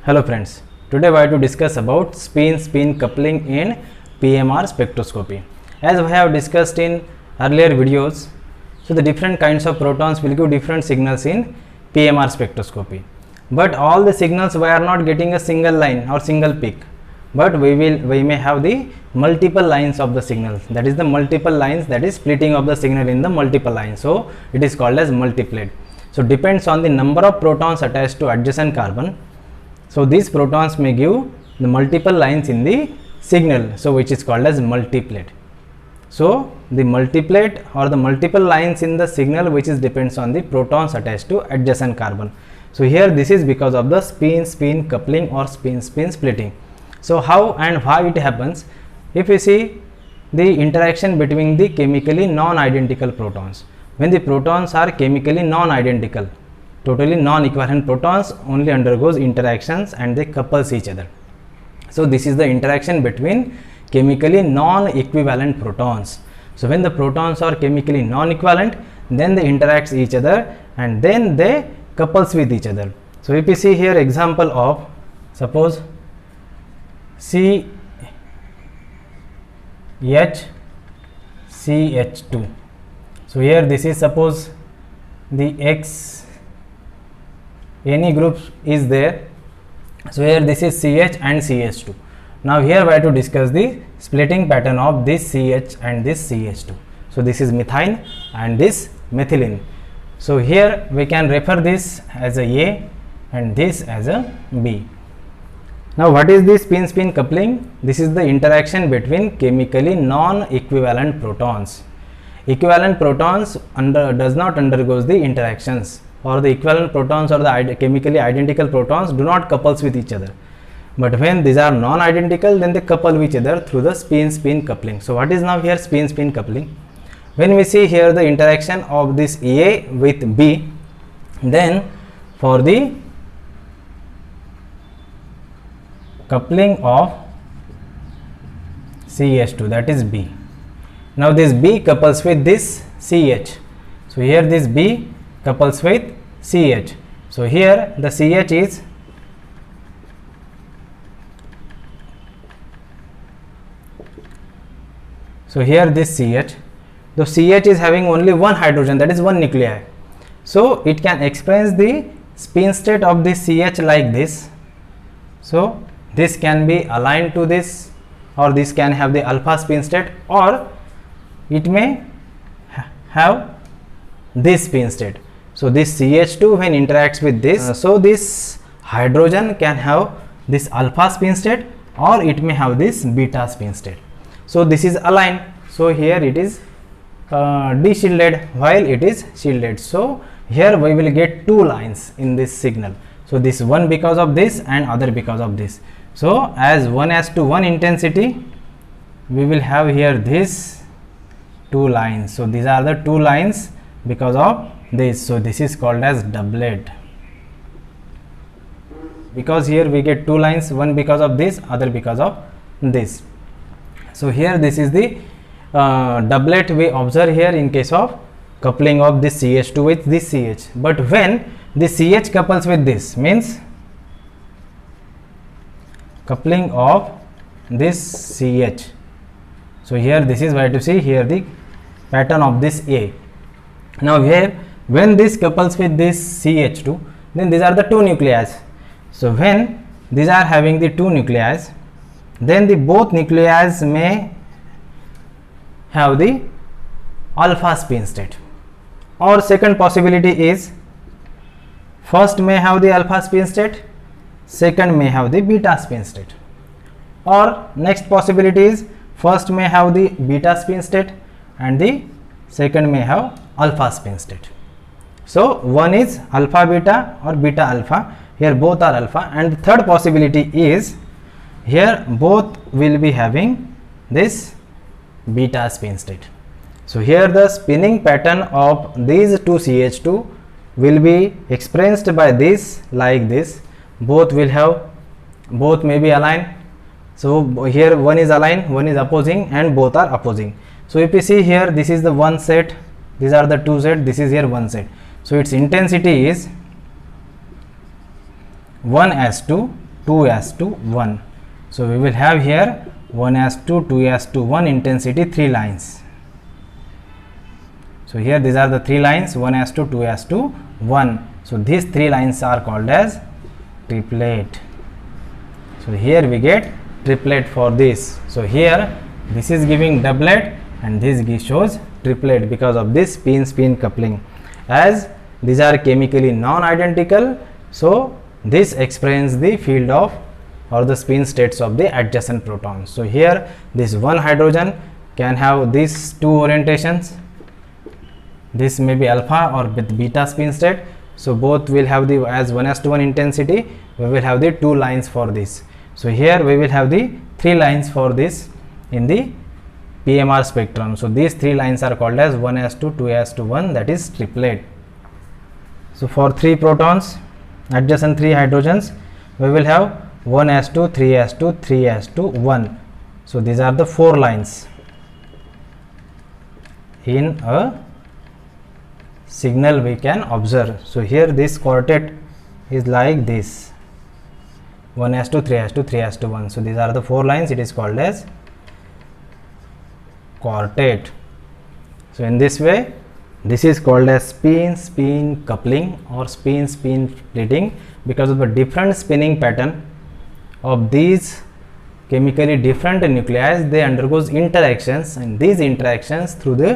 Hello friends, today we are to discuss about spin-spin coupling in PMR spectroscopy. As we have discussed in earlier videos, so the different kinds of protons will give different signals in PMR spectroscopy. But all the signals we are not getting a single line or single peak, but we may have the multiple lines of the signal. That is the multiple lines, that is splitting of the signal in the multiple lines. So it is called as multiplet. So depends on the number of protons attached to adjacent carbon. So these protons may give the multiple lines in the signal, so which is called as multiplet. So the multiplet or the multiple lines in the signal which is depends on the protons attached to adjacent carbon. So here this is because of the spin-spin coupling or spin-spin splitting. So how and why it happens? If you see the interaction between the chemically non-identical protons, when the protons are chemically non-identical, totally non-equivalent protons only undergoes interactions and they couples each other. So this is the interaction between chemically non-equivalent protons. So when the protons are chemically non-equivalent, then they interact each other and then they couples with each other. So if you see here example of suppose CH2. So here this is suppose the X any group is there. So here this is CH and CH2. Now here we are to discuss the splitting pattern of this CH and this CH2. So this is methine and this methylene. So here we can refer this as a and this as a B. Now what is this spin-spin coupling? This is the interaction between chemically non-equivalent protons. Equivalent protons does not undergoes the interactions, or the equivalent protons or the chemically identical protons do not couples with each other. But when these are non-identical, then they couple with each other through the spin-spin coupling. So what is now here spin-spin coupling? When we see here the interaction of this A with B, then for the coupling of CH2, that is B. Now this B couples with this CH. So here this B couples with CH. So here the CH is here this CH. The CH is having only one hydrogen, that is one nuclei. So it can express the spin state of this CH like this. So this can be aligned to this, or this can have the alpha spin state, or it may have this spin state. So this CH2 when interacts with this, so this hydrogen can have this alpha spin state, or it may have this beta spin state. So this is aligned. So here it is de-shielded while it is shielded. So here we will get two lines in this signal. So this one because of this and other because of this. So as 1:1 intensity, we will have here this two lines. So these are the two lines because of this. So this is called as doublet, because here we get two lines, one because of this, other because of this. So here this is the doublet we observe here in case of coupling of this CH2 with this CH. But when this CH couples with this, means coupling of this CH. So here this is where to see here the pattern of this A. Now here when this couples with this CH2, then these are the two nuclei. So when these are having the two nuclei, then the both nuclei may have the alpha spin state. Or second possibility is first may have the alpha spin state, second may have the beta spin state. Or next possibility is first may have the beta spin state and the second may have alpha spin state. So one is alpha beta or beta alpha, here both are alpha, and the third possibility is here both will be having this beta spin state. So here the spinning pattern of these two CH2 will be expressed by this like this. Both will have, both may be aligned. So here one is aligned, one is opposing, and both are opposing. So if you see here, this is the one set, these are the two set, this is here one set. So its intensity is 1:2 2:1. So we will have here 1:2, 2:2, 1 intensity, 3 lines. So here these are the 3 lines, 1:2, 2:2, 1. So these 3 lines are called as triplet. So here we get triplet for this. So here this is giving doublet and this shows triplet because of this spin-spin coupling. As these are chemically non-identical, so this explains the field of or the spin states of the adjacent protons. So here this one hydrogen can have these two orientations. This may be alpha or with beta spin state. So both will have the as 1:1 intensity. We will have the 2 lines for this. So here we will have the 3 lines for this in the PMR spectrum. So these 3 lines are called as 1:2, 2:1, that is triplet. So for 3 protons, adjacent 3 hydrogens, we will have 1:2, 3:2, 3:1. So these are the 4 lines in a signal we can observe. So here this quartet is like this, 1:2, 3:2, 3:1. So these are the 4 lines. It is called as quartet. So in this way, this is called as spin-spin coupling or spin-spin splitting because of the different spinning pattern of these chemically different nuclei. They undergoes interactions, and these interactions through the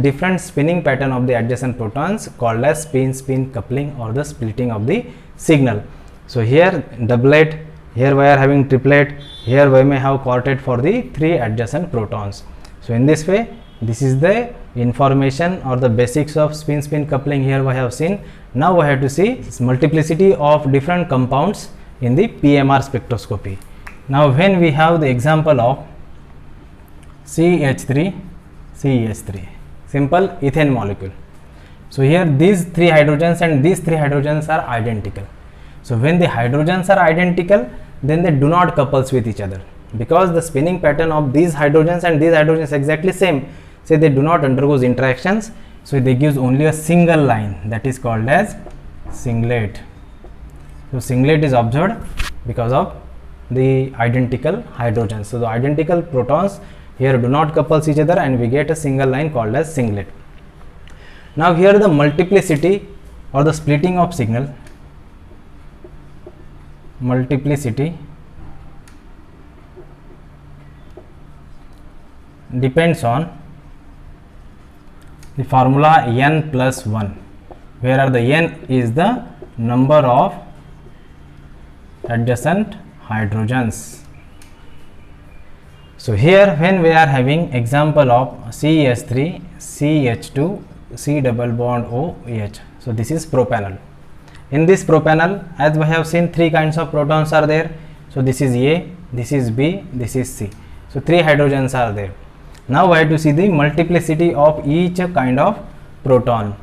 different spinning pattern of the adjacent protons called as spin-spin coupling or the splitting of the signal. So here doublet, here we are having triplet, here we may have quartet for the 3 adjacent protons. So in this way, this is the information or the basics of spin-spin coupling here we have seen. Now we have to see multiplicity of different compounds in the PMR spectroscopy. Now when we have the example of CH3, CH3, simple ethane molecule. So here these 3 hydrogens and these 3 hydrogens are identical. So when the hydrogens are identical, then they do not couples with each other because the spinning pattern of these hydrogens and these hydrogens is exactly same. Say they do not undergoes interactions, so they gives only a single line, that is called as singlet. So singlet is observed because of the identical hydrogens. So the identical protons here do not couples each other and we get a single line called as singlet. Now here the multiplicity or the splitting of signal, multiplicity depends on the formula n plus 1, where the n is the number of adjacent hydrogens. So here when we are having example of CH3, CH2, C double bond OH, so this is propanol. In this propanol, as we have seen, 3 kinds of protons are there. So this is A, this is B, this is C. So 3 hydrogens are there. Now we have to see the multiplicity of each kind of proton.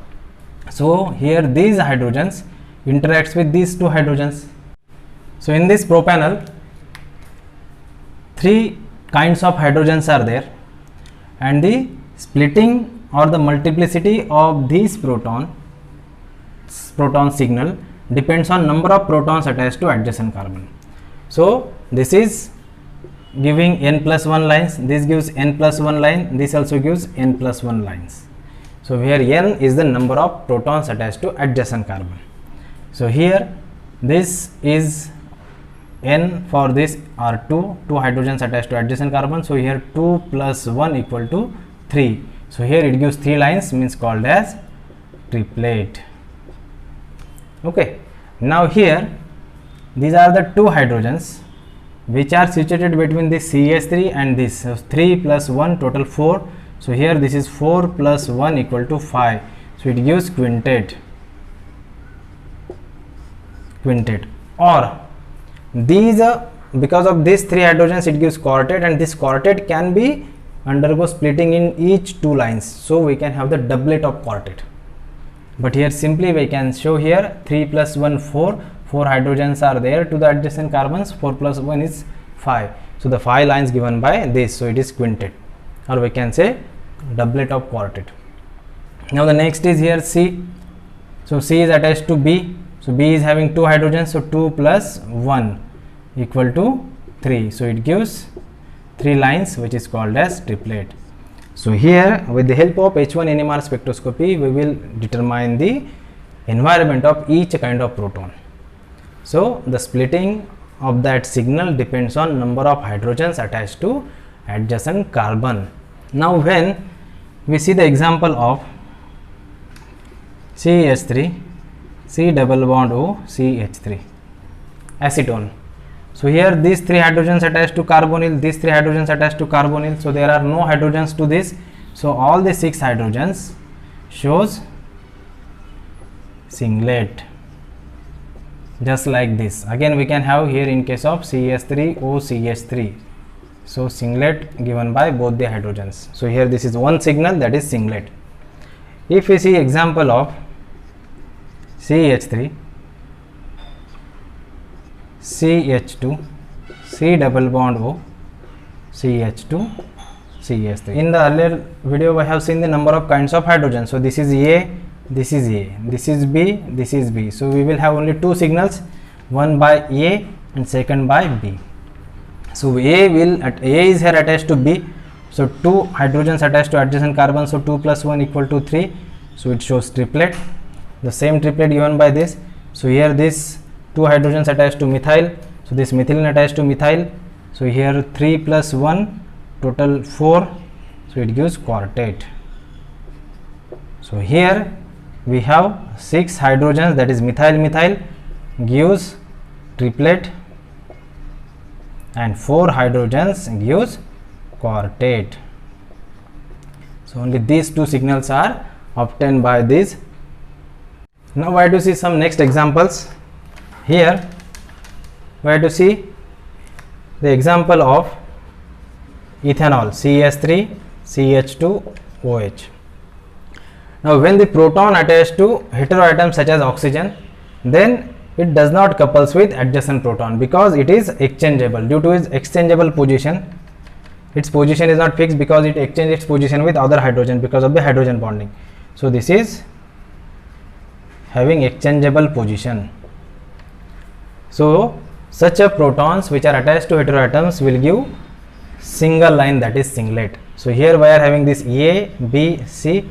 So here these hydrogens interacts with these 2 hydrogens. So in this propanol, 3 kinds of hydrogens are there, and the splitting or the multiplicity of these proton signal depends on number of protons attached to adjacent carbon. So this is giving n plus 1 lines, this gives n plus 1 line, this also gives n plus 1 lines. So here n is the number of protons attached to adjacent carbon. So here this is n for this are 2 hydrogens attached to adjacent carbon. So here 2 plus 1 equal to 3. So here it gives 3 lines, means called as triplet. Okay. Now here these are the 2 hydrogens which are situated between this CH3 and this. So 3 plus 1 total 4. So here this is 4 plus 1 equal to 5. So it gives quintet. Or these because of these 3 hydrogens it gives quartet, and this quartet can be undergo splitting in each 2 lines. So we can have the doublet of quartet. But here simply we can show here 3 plus 1 4 hydrogens are there to the adjacent carbons, 4 plus 1 is 5. So the 5 lines given by this, so it is quintet, or we can say doublet of quartet. Now the next is here C. So C is attached to B. So So B is having 2 hydrogens, so 2 plus 1 equal to 3. So it gives 3 lines, which is called as triplet. So here, with the help of H1 NMR spectroscopy, we will determine the environment of each kind of proton. So the splitting of that signal depends on number of hydrogens attached to adjacent carbon. Now when we see the example of CH3, C double bond O, CH3, acetone. So here these 3 hydrogens attached to carbonyl, these 3 hydrogens attached to carbonyl, so there are no hydrogens to this. So all the 6 hydrogens shows singlet, just like this. Again we can have here in case of CH3 O CH3, so singlet given by both the hydrogens. So here this is one signal, that is singlet. If we see example of CH3, CH2, C double bond O, CH2, CH3. In the earlier video we have seen the number of kinds of hydrogen. So this is A, this is A, this is B, this is B. So we will have only 2 signals, one by A and second by B. So A is here attached to B. So 2 hydrogens attached to adjacent carbon. So 2 plus 1 equal to 3. So it shows triplet. The same triplet given by this. So here this 2 hydrogens attached to methyl. So this methylene attached to methyl. So here 3 plus 1, total 4. So it gives quartet. So here we have 6 hydrogens, that is methyl gives triplet, and 4 hydrogens gives quartet. So only these 2 signals are obtained by this. Now we have to see some next examples. Here we have to see the example of ethanol, CH3 CH2 OH. Now when the proton attached to heteroatom such as oxygen, then it does not couples with adjacent proton because it is exchangeable. Due to its exchangeable position, its position is not fixed because it exchanges its position with other hydrogen because of the hydrogen bonding. So this is having exchangeable position. So such a protons which are attached to heteroatoms will give single line, that is singlet. So here we are having this A, B, C.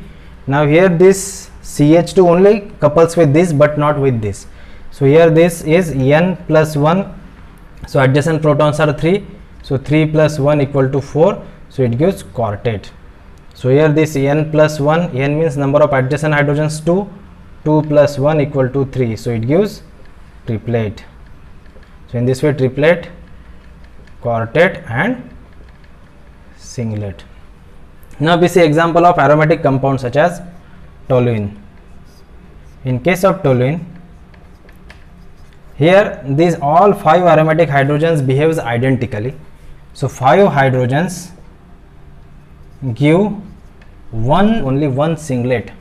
Now here this CH2 only couples with this but not with this. So here this is N plus 1. So adjacent protons are 3. So 3 plus 1 equal to 4. So it gives quartet. So here this N plus 1, N means number of adjacent hydrogens 2. 2 plus 1 equal to 3. So it gives triplet. So in this way triplet, quartet and singlet. Now we see example of aromatic compounds such as toluene. In case of toluene, here these all 5 aromatic hydrogens behaves identically. So 5 hydrogens give only one singlet,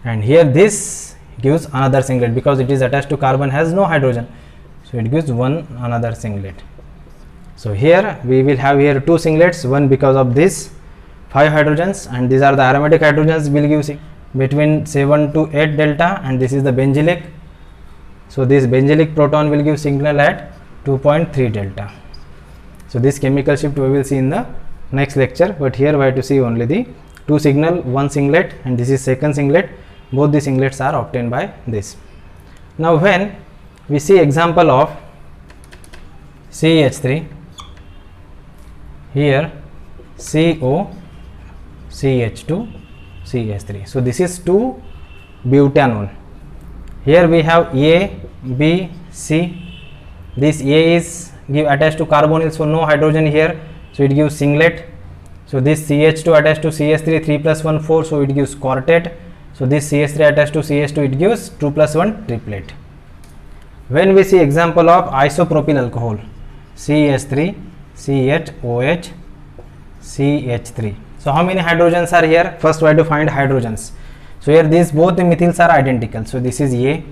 and here this gives another singlet because it is attached to carbon, has no hydrogen. So it gives another singlet. So here we will have here 2 singlets, one because of this 5 hydrogens, and these are the aromatic hydrogens will give between 7 to 8 delta, and this is the benzylic. So this benzylic proton will give signal at 2.3 delta. So this chemical shift we will see in the next lecture, but here we have to see only the 2 signal, 1 singlet, and this is second singlet. Both the singlets are obtained by this. Now when we see example of CH3, here CO, CH2, CH3. So this is 2 butanone. Here we have A, B, C. This A is attached to carbonyl, so no hydrogen here, so it gives singlet. So this CH2 attached to CH3, 3 plus 1 4, so it gives quartet. So this CH3 attached to CH2, it gives 2 plus 1 triplet. When we see example of isopropyl alcohol, CH3, CHOH, CH3. So how many hydrogens are here? First we have to find hydrogens. So here these both the methyls are identical. So this is A,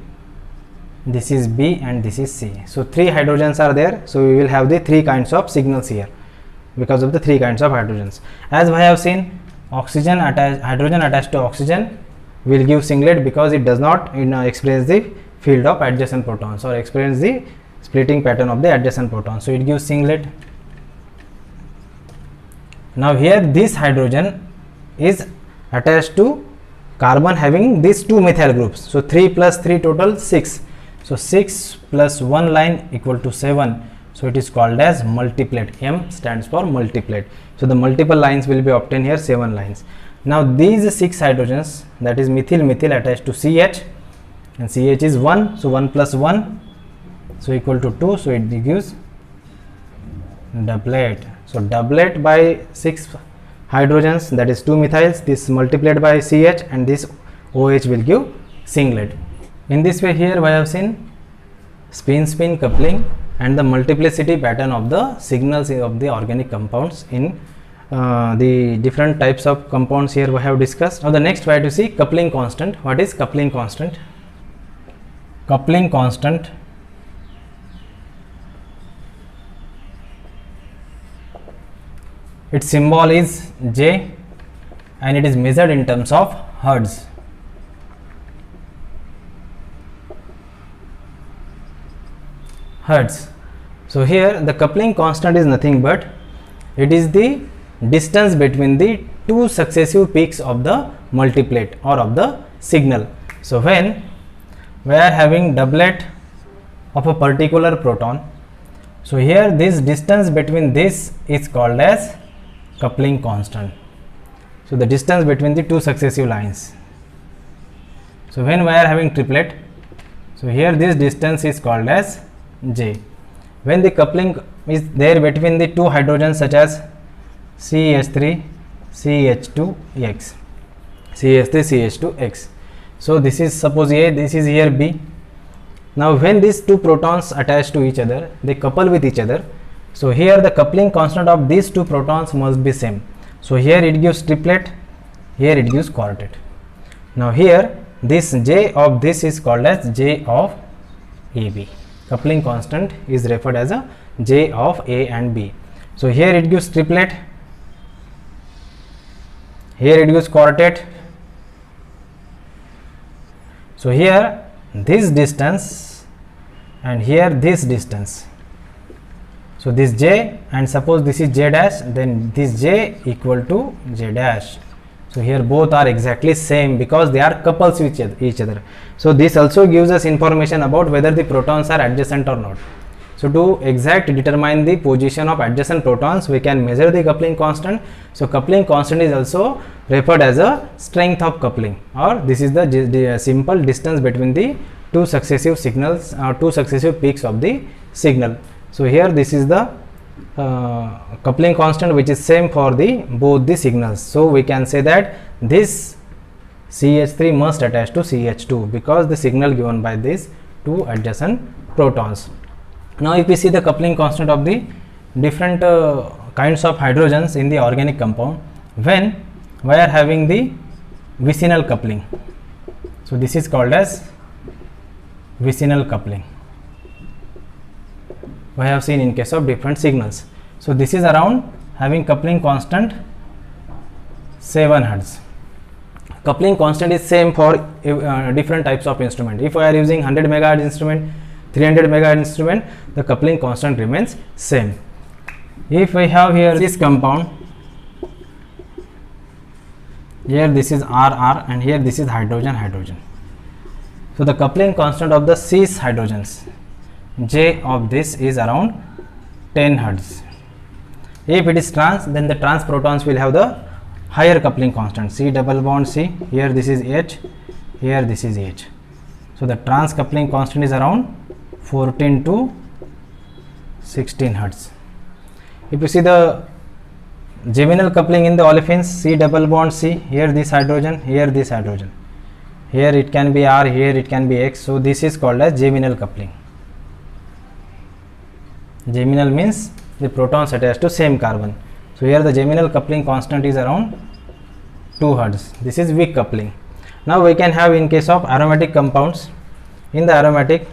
this is B, and this is C. So 3 hydrogens are there. So we will have the 3 kinds of signals here because of the 3 kinds of hydrogens. As we have seen, hydrogen attached to oxygen will give singlet because it does not experience the field of adjacent protons or experience the splitting pattern of the adjacent protons. So it gives singlet. Now here this hydrogen is attached to carbon having these two methyl groups. So 3 plus 3 total 6. So 6 plus 1 line equal to 7. So it is called as multiplet. M stands for multiplet. So the multiple lines will be obtained here, 7 lines. Now these 6 hydrogens, that is methyl attached to CH, and CH is 1. So 1 plus 1, so equal to 2. So it gives doublet. So doublet by 6 hydrogens, that is 2 methyls. This multiplied by CH and this OH will give singlet. In this way here we have seen spin-spin coupling and the multiplicity pattern of the signals of the organic compounds in the different types of compounds here we have discussed. Now the next we have to see coupling constant. What is coupling constant? Coupling constant its symbol is J and it is measured in terms of Hertz. So here the coupling constant is nothing but it is the distance between the two successive peaks of the multiplet or of the signal. So when we are having doublet of a particular proton, so here this distance between this is called as coupling constant. So the distance between the two successive lines. So when we are having triplet, so here this distance is called as J. When the coupling is there between the two hydrogens such as CH3 CH2X, CH3 CH2X. So this is suppose A, this is here B. Now when these two protons attach to each other, they couple with each other. So here the coupling constant of these two protons must be same. So here it gives triplet, here it gives quartet. Now here this J of this is called as J of AB. Coupling constant is referred as a J of A and B. So here it gives triplet, here it gives quartet. So here this distance and here this distance. So this J and suppose this is J dash, then this J equal to J dash. So here both are exactly same because they are couples with each other. So this also gives us information about whether the protons are adjacent or not. So to exact determine the position of adjacent protons, we can measure the coupling constant. So coupling constant is also referred as a strength of coupling, or this is the simple distance between the two successive signals or two successive peaks of the signal. So here this is the coupling constant which is same for the both the signals. So we can say that this CH3 must attach to CH2 because the signal given by these two adjacent protons. Now if we see the coupling constant of the different kinds of hydrogens in the organic compound, when we are having the vicinal coupling, so this is called as vicinal coupling. We have seen in case of different signals. So this is around having coupling constant 7 Hertz. Coupling constant is same for different types of instrument. If we are using 100 MHz instrument, 300 MHz instrument, the coupling constant remains same. If we have here this compound, here this is RR and here this is hydrogen. So the coupling constant of the cis hydrogens, J of this is around 10 Hertz. If it is trans, then the trans protons will have the higher coupling constant, C double bond C, here this is H, here this is H. So the trans coupling constant is around 14 to 16 Hertz. If you see the geminal coupling in the olefins, C double bond C, here this hydrogen, here this hydrogen, here it can be R, here it can be X. So this is called as geminal coupling. Geminal means the protons attached to same carbon. So here the geminal coupling constant is around 2 Hertz. This is weak coupling. Now we can have in case of aromatic compounds. In the aromatic,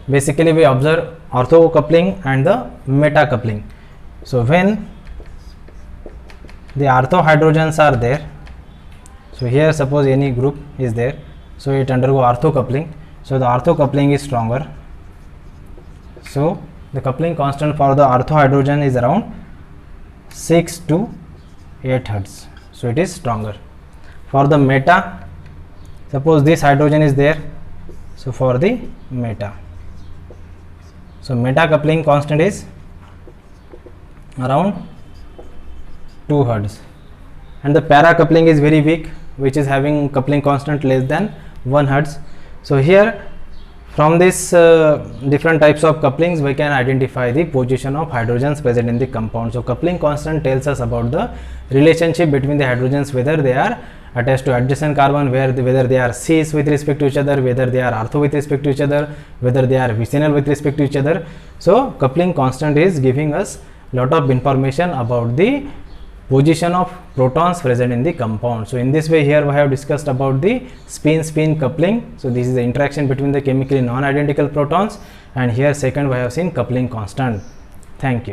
basically we observe ortho coupling and the meta coupling. So when the ortho hydrogens are there, So here suppose any group is there, so it undergo ortho coupling, so the ortho coupling is stronger, so the coupling constant for the ortho hydrogen is around 6 to 8 Hertz, so it is stronger. For the meta, suppose this hydrogen is there, so for the meta, so meta coupling constant is around 2 Hertz, and the para coupling is very weak, which is having coupling constant less than 1 Hertz. So here from this different types of couplings we can identify the position of hydrogens present in the compound. So coupling constant tells us about the relationship between the hydrogens, whether they are attached to adjacent carbon, whether they are cis with respect to each other, whether they are ortho with respect to each other, whether they are vicinal with respect to each other. So coupling constant is giving us lot of information about the position of protons present in the compound. So in this way, here we have discussed about the spin-spin coupling. So this is the interaction between the chemically non-identical protons, and here second we have seen coupling constant. Thank you.